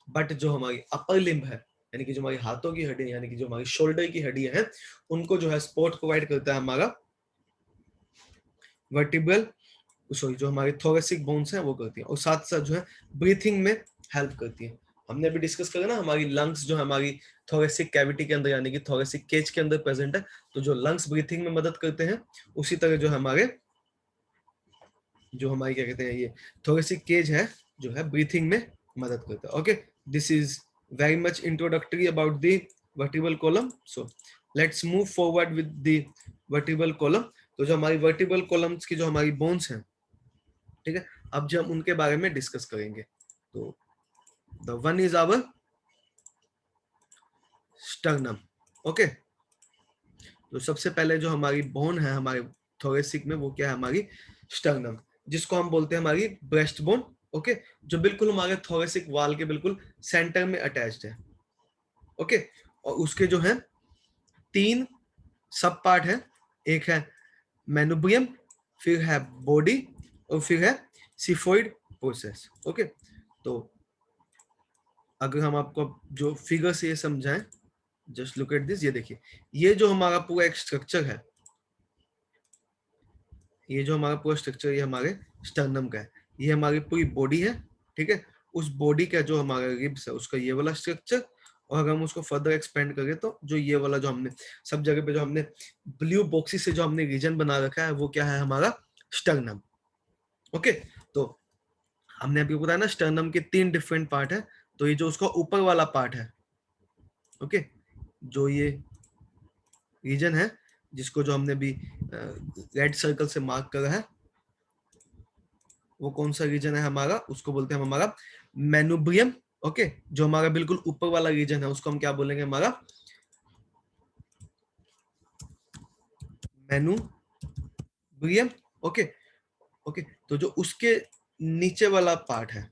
बट जो हमारी अपर लिम्ब है, यानी कि जो हमारी हाथों की हड्डी, यानी कि जो हमारी शोल्डर की हड्डियां हैं, उनको जो है सपोर्ट प्रोवाइड करता है हमारा वर्टिब्रल, सॉरी, जो हमारी थोरेसिक बोन्स हैं वो करती है, और साथ साथ जो है ब्रीथिंग में हेल्प करती है। हमने अभी डिस्कस करा ना हमारी लंग्स जो हमारी थोरेसिक कैविटी के अंदर, यानी कि थोरेसिक केज के अंदर प्रेजेंट है, तो जो लंग्स ब्रीथिंग में मदद करते हैं, उसी तरह जो हमारी क्या कहते हैं ये थोरेसिक केज है जो है ब्रीथिंग में मदद करता है। Okay, this is very much introductory about the vertebral column. So let's move forward with the vertebral column. तो जो हमारी वर्टिबल कॉलम्स की जो हमारी बोन्स हैं, ठीक है, अब जो हम उनके बारे में डिस्कस करेंगे, तो the one is our sternum. Okay, तो सबसे पहले जो हमारी बोन है हमारे थोरेसिक में वो क्या है, हमारी स्टर्नम, जिसको हम बोलते हैं हमारी ब्रेस्ट बोन। ओके, जो बिल्कुल हमारे थोरेसिक वाल के बिल्कुल सेंटर में अटैच्ड है। ओके, और उसके जो है 3 सब पार्ट है, एक है मेनुब्रियम, फिर है बॉडी, और फिर है सिफोइड प्रोसेस। ओके, तो अगर हम आपको जो फिगर से ये समझाएं, जस्ट लुक एट दिस, ये देखिए, ये जो हमारा पूरा एक स्ट्रक्चर है, ये जो हमारा पूरा स्ट्रक्चर ये हमारे स्टर्नम का है, ये हमारी पूरी बॉडी है, ठीक है, उस बॉडी का जो हमारा रिब्स है उसका ये वाला स्ट्रक्चर, और अगर हम उसको फर्दर एक्सपेंड करें तो जो ये वाला जो हमने सब जगह पे जो हमने ब्लू बॉक्सी से जो हमने रीजन बना रखा है वो क्या है, हमारा स्टर्नम। ओके, तो हमने अभी बताया ना स्टर्नम के 3 डिफरेंट पार्ट है, तो ये जो उसका ऊपर वाला पार्ट है, ओके, जो ये रीजन है जिसको जो हमने भी रेड सर्कल से मार्क करा है, वो कौन सा रीजन है हमारा, उसको बोलते हैं हमारा मेनुब्रियम। ओके, जो हमारा बिल्कुल ऊपर वाला रीजन है उसको हम क्या बोलेंगे, हमारा मेनुब्रियम। ओके, ओके, तो जो उसके नीचे वाला पार्ट है,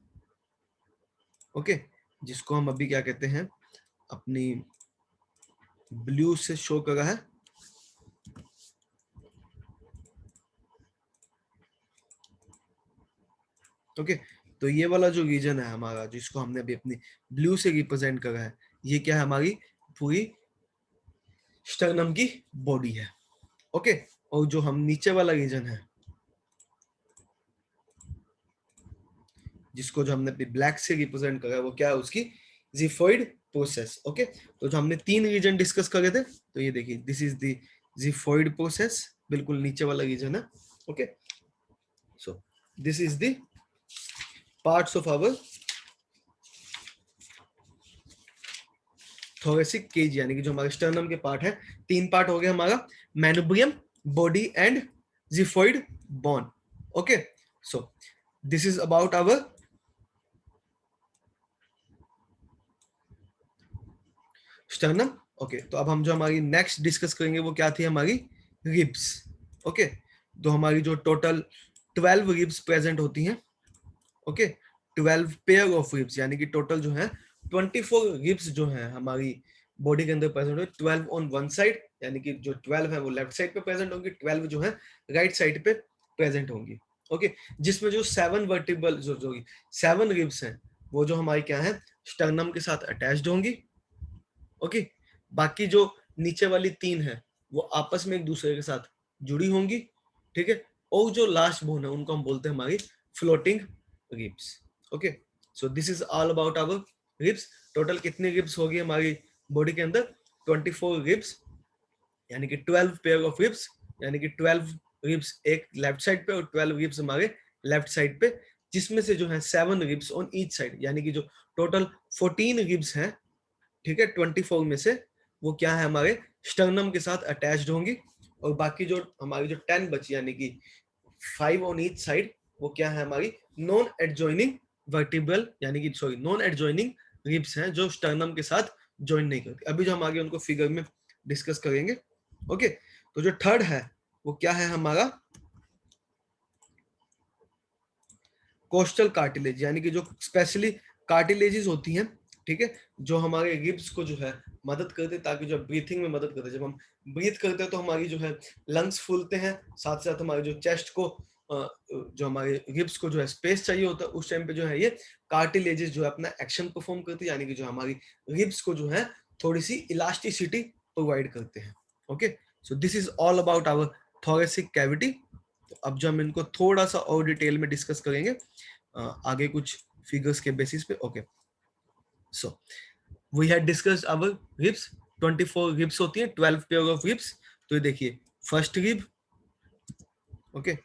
ओके, जिसको हम अभी क्या कहते हैं, अपनी ब्लू से शो कर रहा है। ओके, तो ये वाला जो रीजन है हमारा, जिसको हमने अभी अपनी ब्लू से रिप्रेजेंट करा है, ये क्या है, हमारी पूरी स्टर्नम की बॉडी है। ओके, और जो हम नीचे वाला रीजन है, जिसको जो हमने ब्लैक से रिप्रेजेंट करा है, वो क्या है, उसकी जिफोइड प्रोसेस। ओके, तो जो हमने 3 रीजन डिस्कस करे थे, तो ये देखिए, this is the xiphoid process, बिल्कुल नीचे वाला रीजन है। Okay, so this is the parts of our thoracic cage, यानी कि जो हमारे स्टर्नम के पार्ट है, 3 पार्ट हो गए हमारा, manubrium, body and xiphoid bone. Okay, so this is about our sternum. Okay, तो अब हम जो हमारी नेक्स्ट डिस्कस करेंगे वो क्या थी, हमारी रिब्स। ओके, तो हमारी जो टोटल 12 रिब्स प्रेजेंट होती हैं। ओके, 12 पेयर ऑफ रिब्स, यानी कि टोटल जो है 24 रिब्स जो है हमारी बॉडी के अंदर प्रेजेंट होगी। 12 ऑन वन साइड, यानी कि जो 12 है वो लेफ्ट साइड पे प्रेजेंट होंगी, 12 जो है राइट साइड पे प्रेजेंट होंगी। ओके, जिसमें जो 7 वर्टिबल जो 7 रिब्स हैं, वो जो हमारी क्या है, स्टर्नम के साथ अटैच्ड होंगी। ओके, बाकी जो नीचे वाली 3 है वो आपस में एक दूसरे के साथ जुड़ी होंगी। ठीक है, और जो लास्ट बोन है उनको हम बोलते हैं हमारी floating ribs. Okay, so this is all about our ribs. Total कितनी रिब्स होगी हमारी बॉडी के अंदर, 24 रिब्स, यानी कि 12 पेयर ऑफ रिब्स, यानी कि 12 रिब्स एक लेफ्ट साइड पे और 12 रिब्स हमारे लेफ्ट साइड पे, जिसमें से जो है 7 रिब्स ऑन ईच साइड, यानी कि जो टोटल 14 रिब्स हैं, ठीक है, 24 में से वो क्या है, हमारे स्टर्नम के साथ अटैच्ड होंगी। और बाकी जो हमारी जो 10 बची, यानी कि 5 ऑन ईच साइड, वो क्या है, हमारी नॉन एडजॉइनिंग वर्टिब्रल, यानी कि सॉरी नॉन एडजॉइनिंग रिब्स हैं, जो स्टर्नम के साथ ज्वाइन नहीं करती। अभी जो हम आगे उनको फिगर में डिस्कस करेंगे। ओके, तो जो थर्ड है वो क्या है, हमारा कोस्टल कार्टिलेज, यानी कि जो स्पेशली कार्टिलेजेस होती हैं, ठीक है, जो हमारे रिब्स को जो है मदद करते हैं, ताकि जो ब्रीथिंग में मदद करते हैं। जब हम ब्रीथ करते हैं तो हमारी जो है लंग्स फूलते हैं, साथ साथ हमारे जो चेस्ट को जो हमारे रिब्स को जो है स्पेस चाहिए होता है, उस टाइम पे जो है ये कार्टिलेजेस जो है अपना एक्शन परफॉर्म करती है, यानी कि जो हमारी रिब्स को जो है थोड़ी सी इलास्टिसिटी प्रोवाइड करते हैं। Okay, so this is all about our thoracic cavity. तो अब जो हम इनको थोड़ा सा और डिटेल में डिस्कस करेंगे आगे कुछ फिगर्स के बेसिस पे। Okay, so we had discussed our ribs. 24 ribs होती है, 12 पेयर ऑफ रिब्स। तो ये देखिए, first rib, okay,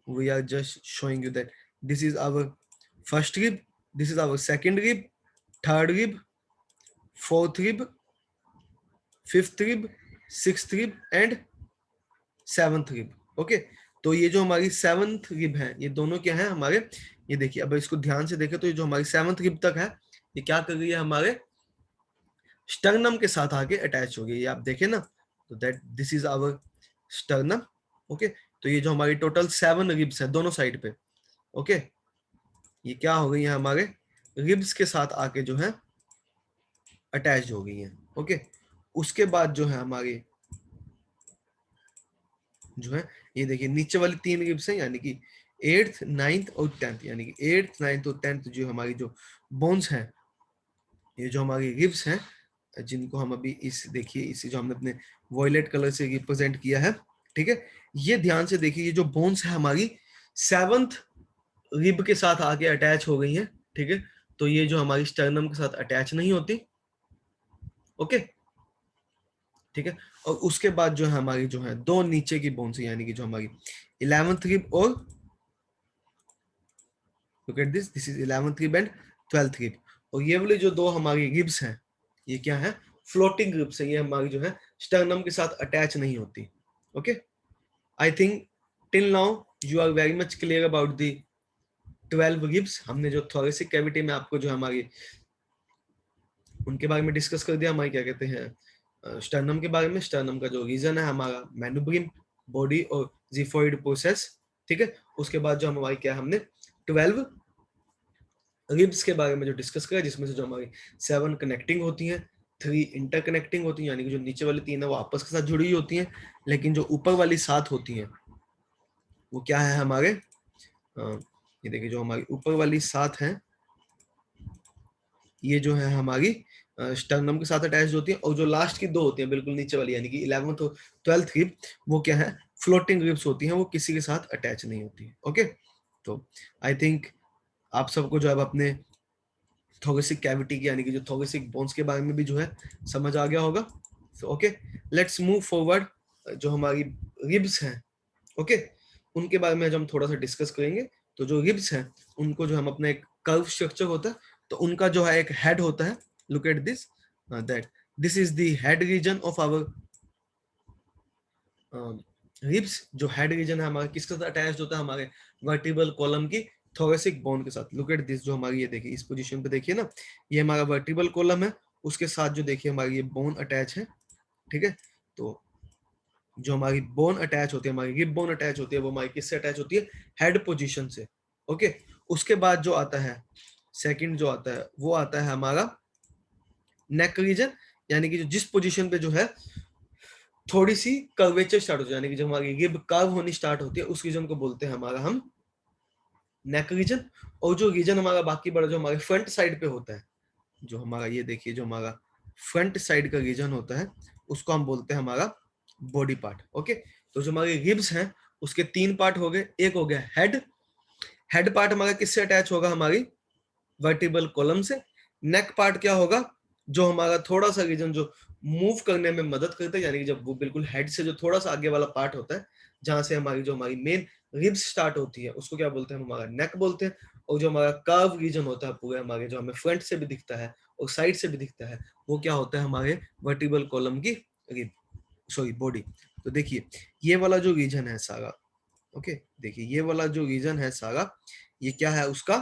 we are just showing you that this is our first rib, this is our second rib, third rib, fourth rib, fifth rib, sixth rib and seventh rib. Okay, तो ये जो हमारी seventh rib है, ये दोनों क्या है हमारे, ये देखिए, अब इसको ध्यान से देखें तो ये जो हमारी सेवंथ रिब तक है, ये क्या कर रही है, हमारे स्टर्नम के साथ आके अटैच हो गई। ये आप देखें ना, तो that this is our sternum. Okay, तो ये जो हमारी टोटल 7 रिब्स है दोनों साइड पे, ओके, ये क्या हो गई है, हमारे रिब्स के साथ आके जो है अटैच हो गई है। ओके, उसके बाद जो है हमारी जो है, ये देखिए, नीचे वाली 3 रिब्स हैं, यानी कि 8th 9th और 10th, यानी कि 8th 9th और 10th जो हमारी जो बोन्स हैं, ये जो हमारी रिब्स हैं, जिनको हम अभी इस देखिए, इसे जो हमने अपने वॉयलेट कलर से रिप्रेजेंट किया है, ठीक है, ये ध्यान से देखिए, ये जो बोन्स है हमारी 7th रिब के साथ आके अटैच हो गई है। ठीक है, तो ये जो हमारी स्टर्नम के साथ अटैच नहीं होती। ओके, ठीक है, और उसके बाद जो है हमारी जो है 2 नीचे की बोन्स, यानी कि जो हमारी 11th रिब और look at this is 11th rib end 12th rib. और ये वाली जो 2 हमारी रिब्स हैं, ये क्या है, फ्लोटिंग रिब्स है, ये हमारी जो है स्टर्नम के साथ अटैच नहीं होती। Okay, I think till now you are very much clear about the 12 ribs. हमने जो थोरेसिक कैविटी में आपको जो हमारी उनके बारे में डिस्कस कर दिया, हमारे क्या कहते हैं स्टर्नम के बारे में। स्टर्नम का जो रीजन है हमारा मैनुब्रियम, बॉडी और जिफोइड प्रोसेस। ठीक है, उसके बाद जो हमारी क्या, हमने 12 रिब्स के बारे में जो डिस्कस करा, जिसमें से जो हमारी 7 कनेक्टिंग होती हैं, 3 इंटरकनेक्टिंग होती हैं, यानी कि जो नीचे वाली 3 है वो आपस के साथ जुड़ी हुई होती हैं, लेकिन जो ऊपर वाली 7 होती हैं वो क्या है हमारे, ये देखिए जो हमारी ऊपर वाली 7 है, ये जो है हमारी स्टर्नम के साथ अटैच होती है, और जो लास्ट की 2 होती हैं बिल्कुल नीचे वाली, यानी कि 11th और 12th रिब, वो क्या है, फ्लोटिंग रिब्स होती हैं, वो किसी के साथ अटैच नहीं होती है। ओके, तो आई थिंक आप सबको जो अब अपने थोरेसिक कैविटी की, यानी कि जो थोरेसिक बोन्स के बारे में भी जो है समझ आ गया होगा। So okay, let's move forward. जो हमारी रिब्स हैं, ओके, उनके बारे में आज हम थोड़ा सा डिस्कस करेंगे। तो जो रिब्स हैं उनको जो हम अपना एक कर्व स्ट्रक्चर होता है, तो उनका जो है एक हेड होता है। Look at this, that this is the head region of our ribs. जो हेड रीजन है हमारा किसके साथ अटैच होता है, हमारे वर्टिब्रल कॉलम की थोरेसिक बोन के साथ। लुक एट दिस, जो हमारी ये देखिए इस पोजीशन पे देखिए ना, ये हमारा वर्टिब्रल कॉलम है, उसके साथ जो देखिए हमारी ये बोन अटैच है, ठीक है। तो जो हमारी बोन अटैच होती है, हमारी रिब बोन अटैच होती है, वो हमारी किससे अटैच होती है, हेड पोजीशन से। ओके, उसके बाद जो आता है सेकंड, जो आता है वो आता है हमारा नेक रीजन, यानी कि जो जिस पोजीशन पे जो है थोड़ी सी कर्वेचर स्टार्ट होती है, यानी कि जब हमारी रिब कर्व होनी स्टार्ट होती है, उस रीजन को बोलते हैं हमारा हम नेक रीजन। और जो रीजन हमारा बाकी बड़ा जो हमारे फ्रंट साइड पे होता है, जो हमारा ये देखिए जो हमारा फ्रंट साइड का रीजन होता है, उसको हम बोलते हैं हमारा बॉडी पार्ट। ओके, तो जो हमारे रिब्स हैं उसके 3 पार्ट हो गए। एक हो गया हेड, हेड पार्ट हमारा किससे अटैच होगा, हमारी वर्टिब्रल कॉलम से। नेक पार्ट क्या होगा, जो हमारा थोड़ा सा रीजन जो मूव करने में मदद करता है, यानी कि जब वो बिल्कुल हेड से जो थोड़ा सा आगे वाला पार्ट होता है, जहां से हमारी जो हमारी मेन रिब्स स्टार्ट होती है, उसको क्या बोलते हैं, हमारा नेक बोलते हैं। और जो हमारा कर्व रीजन होता है पूरे हमारे, जो हमें फ्रंट से भी दिखता है और साइड से भी दिखता है, वो क्या होता है, हमारे वर्टिब्रल कॉलम की रिब, सॉरी बॉडी। तो देखिए ये वाला जो रीजन है सारा, ओके, देखिए ये वाला जो रीजन है सारा, ये क्या है उसका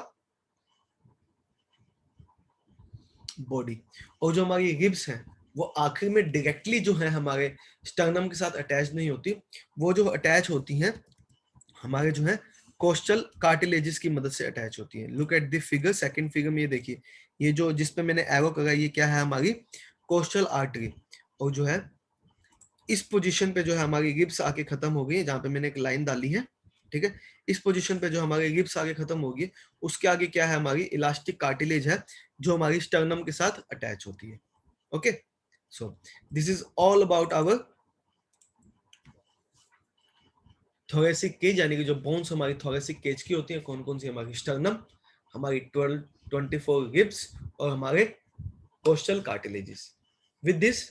बॉडी। और जो हमारी रिब्स हैं वो आखिर में डायरेक्टली जो है हमारे स्टर्नम के साथ अटैच नहीं होती, वो जो अटैच होती हैं हमारे जो है कोस्टल कार्टिलेजेस की मदद से अटैच होती है। Look at the figure, second figure में ये देखिए, ये जो जिस पे मैंने एरो करा, ये क्या है, हमारी कोस्टल आर्टरी। और जो है इस पोजीशन पे जो है हमारी रिब्स आके खत्म हो गई है, जहां पे मैंने एक लाइन डाली है, ठीक है। इस पोजीशन पे जो हमारी रिब्स आगे खत्म होगी, उसके आगे क्या है, हमारी इलास्टिक कार्टिलेज है, जो हमारी स्टर्नम के साथ अटैच होती है। Okay, so this is all about our thoracic cage, यानी कि जो बोन्स हमारी थोरेसिक केज की होती है, कौन कौन सी, हमारी स्टर्नम, हमारी 24 रिब्स, और हमारे costal cartilages. With this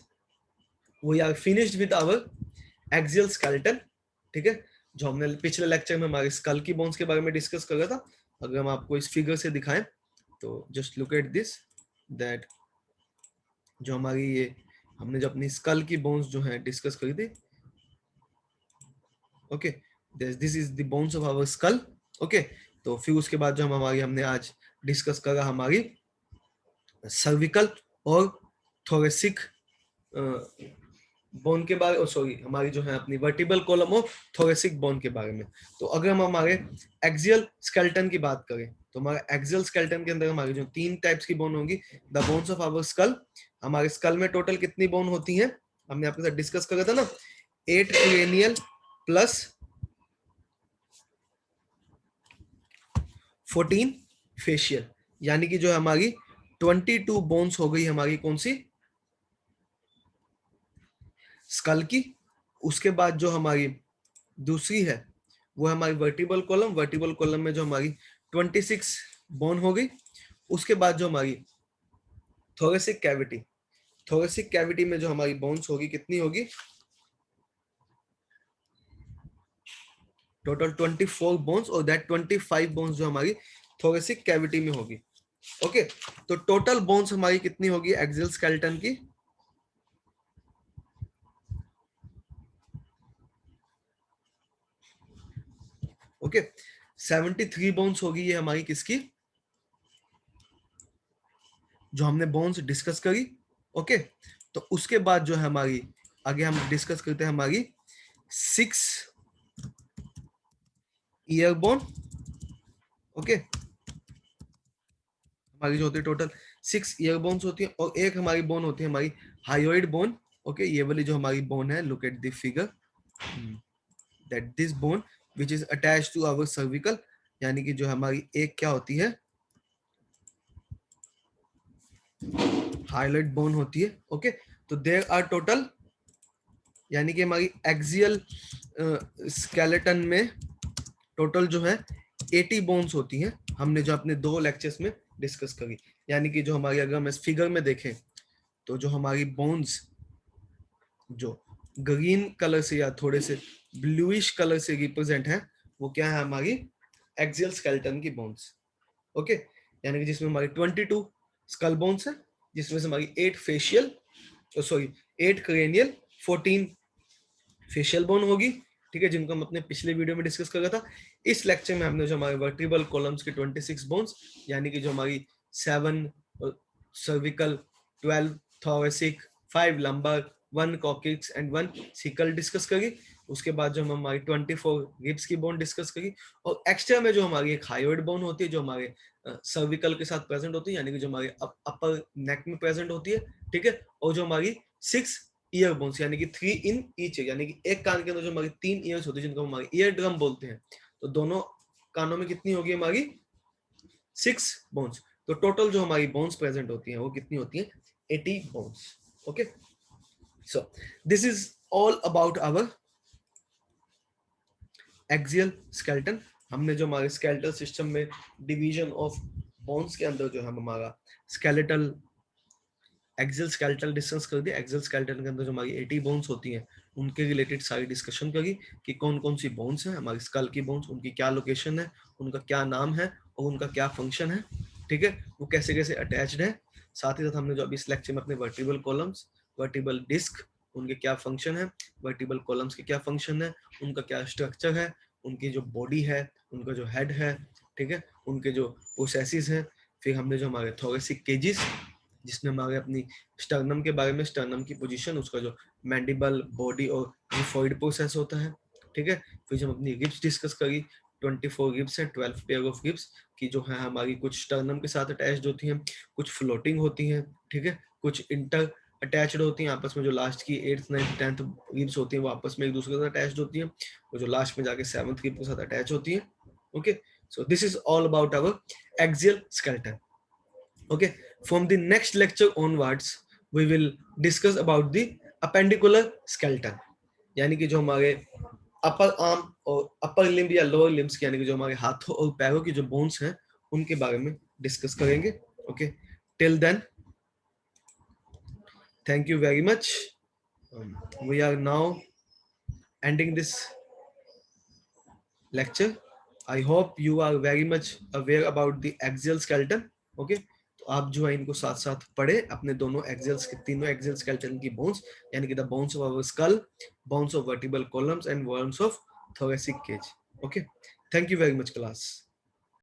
we are finished with our axial skeleton, ठीक है। जो हमने पिछले लेक्चर में हमारे स्कल की बोन्स के बारे में डिस्कस कर रहा था, अगर हम आपको इस फिगर से दिखाएं, तो just look at this, that जो हमारी ये हमने जो अपनी स्कल की बोन्स जो है डिस्कस करी थी, okay, this is the bones of our skull. Okay, तो फिर उसके बाद जो हमने आज डिस्कस करा हमारी सर्विकल और थोरेसिक बोन के बारे, सॉरी हमारी जो है अपनी वर्टिब्रल कॉलम और थोरेसिक बोन के बारे में। तो अगर हम हमारे एक्सियल स्केलेटन की बात करें, तो हमारे एक्सियल स्केलेटन के अंदर हमारी जो 3 टाइप्स की बोन होंगी, the bones of our skull. हमारे स्कल में टोटल कितनी बोन होती हैं, हमने आपके साथ डिस्कस करा था ना, 8 क्रेनियल प्लस 14 फेशियल, यानी कि जो हमारी 22 बोन्स हो गई हमारी, कौन सी, स्कल की। उसके बाद जो हमारी दूसरी है वो है हमारी वर्टिब्रल कॉलम, वर्टिब्रल कॉलम में जो हमारी 26 बोन हो गई। उसके बाद जो हमारी थोरेसिक कैविटी, थोरेसिक कैविटी में जो हमारी बोन्स होगी कितनी होगी, टोटल 24 बोन्स, और दैट 25 बोन्स जो हमारी थोरेसिक कैविटी में होगी। ओके, तो टोटल बोन्स हमारी कितनी होगी एक्सियल स्केलेटन की, ओके, 73 बोन्स होगी ये हमारी किसकी, जो हमने बोन्स डिस्कस करी। ओके, तो उसके बाद जो है हमारी आगे हम डिस्कस करते हैं हमारी 6 ईयर बोन। ओके, हमारी जो होती है टोटल 6 ईयर बोन्स होती है, और एक हमारी बोन होती है हमारी हायोइड बोन। ओके, ये वाली जो हमारी बोन है, look at the figure, that this bone which is attached to our cervical, यानी कि जो हमारी एक क्या होती है, हाइलाइट बोन होती है। ओके, तो देयर आर टोटल, यानी कि हमारी एक्सियल स्केलेटन में टोटल जो है 80 बोन्स होती हैं, हमने जो अपने 2 लेक्चर्स में डिस्कस करी। यानी कि जो हमारी, अगर हम इस फिगर में देखें तो जो हमारी बोन्स जो ग्रीन कलर से या थोड़े से ब्लूइश कलर से रिप्रेजेंट है, वो क्या है, हमारी एक्सियल स्केलेटन की बोन्स। ओके, यानी कि जिसमें हमारी 22 स्कल बोन्स है, जिसमें से हमारी 8 facial, sorry 8 cranial, 14 facial bone होगी। ठीक है, जिनको हम अपने पिछले वीडियो में डिस्कस कर रहा था। इस लेक्चर में हमने जो हमारे वर्टिब्रल कॉलम्स के 26 बोन्स, यानी कि जो हमारी 7 cervical, 12 thoracic, 5 lumbar, 1 coccyx and 1 sickle discuss करी। उसके बाद जो हम हमारी 24 रिब्स की बोन डिस्कस करी, और एक्स्ट्रा में जो हमारी एक हायोइड बोन होती है, जो हमारे सर्विकल के साथ प्रेजेंट होती है, यानी कि जो हमारे अपर नेक में प्रेजेंट होती है। ठीक है, और जो हमारी 6 ईयर बोन्स, यानी कि 3 इन ईच, यानी कि एक कान के अंदर जो हमारी 3 ईयर्स होती है, जिनको हम हमारी ईयर ड्रम बोलते हैं, तो दोनों कानों में कितनी होगी हमारी 6 बोन्स। तो टोटल जो हमारी बोन्स प्रेजेंट होती हैं वो कितनी होती है, 80 bones. Okay, so this is all about our axial skeleton. हमने जो हमारे स्केलेटल सिस्टम में डिवीजन ऑफ बोन्स के अंदर जो है हमारा स्केलेटल, एक्सियल स्केलेटल डिस्कस कर दिया। एक्सियल स्केलेटन के अंदर जो हमारी 80 बोन्स होती हैं, उनके रिलेटेड सारी डिस्कशन करी कि कौन कौन सी बोन्स हैं हमारी स्कल की बोन्स, उनकी क्या लोकेशन है, उनका क्या नाम है, और उनका क्या फंक्शन है। ठीक है, वो कैसे कैसे अटैच्ड है। साथ ही साथ हमने जो अभी इस लेक्चर में अपने वर्टिब्रल कॉलम्स, वर्टिब्रल डिस्क, उनके क्या फंक्शन है, वर्टिब्रल कॉलम्स के क्या फंक्शन है, उनका क्या स्ट्रक्चर है, उनकी जो बॉडी है, उनका जो हेड है, ठीक है, उनके जो प्रोसेसेस हैं। फिर हमने जो हमारे थोरेसिक केजेस, जिसमें हमारे अपनी स्टर्नम के बारे में, स्टर्नम की पोजीशन, उसका जो मैंडिबल, बॉडी और रिफॉइड प्रोसेस होता है। ठीक है, फिर जब अपनी रिब्स डिस्कस करी, 24 रिब्स है, 12 पेयर ऑफ रिब्स की जो है हमारी कुछ स्टर्नम के साथ अटैच्ड होती हैं, कुछ फ्लोटिंग होती हैं। ठीक है, कुछ इंटर अटैच्ड होती हैं आपस में, जो लास्ट की 8th 9th 10th रिब्स होती हैं वो आपस में एक दूसरे के साथ अटैच्ड होती हैं, और जो लास्ट में जाके 7th रिब के साथ अटैच होती हैं। Okay, so this is all about our axial skeleton. Okay, from the next lecture onwards we will discuss about the appendicular skeleton, यानी कि जो हमारे अपर आर्म और अपर लिम्ब या लोअर लिम्स, यानी कि जो हमारे हाथों और पैरों की जो बोन्स हैं उनके बारे में डिस्कस करेंगे। Okay, till then thank you very much. We are now ending this lecture. I hope you are very much aware about the axial skeleton. Okay, तो आप जो है इनको साथ साथ पढ़े, अपने दोनों एक्सियल, तीनों एक्सियल स्केलेटन की बोन्स, यानी कि the bones of our skull, bones of vertebral columns and bones of thoracic cage. Okay, thank you very much class.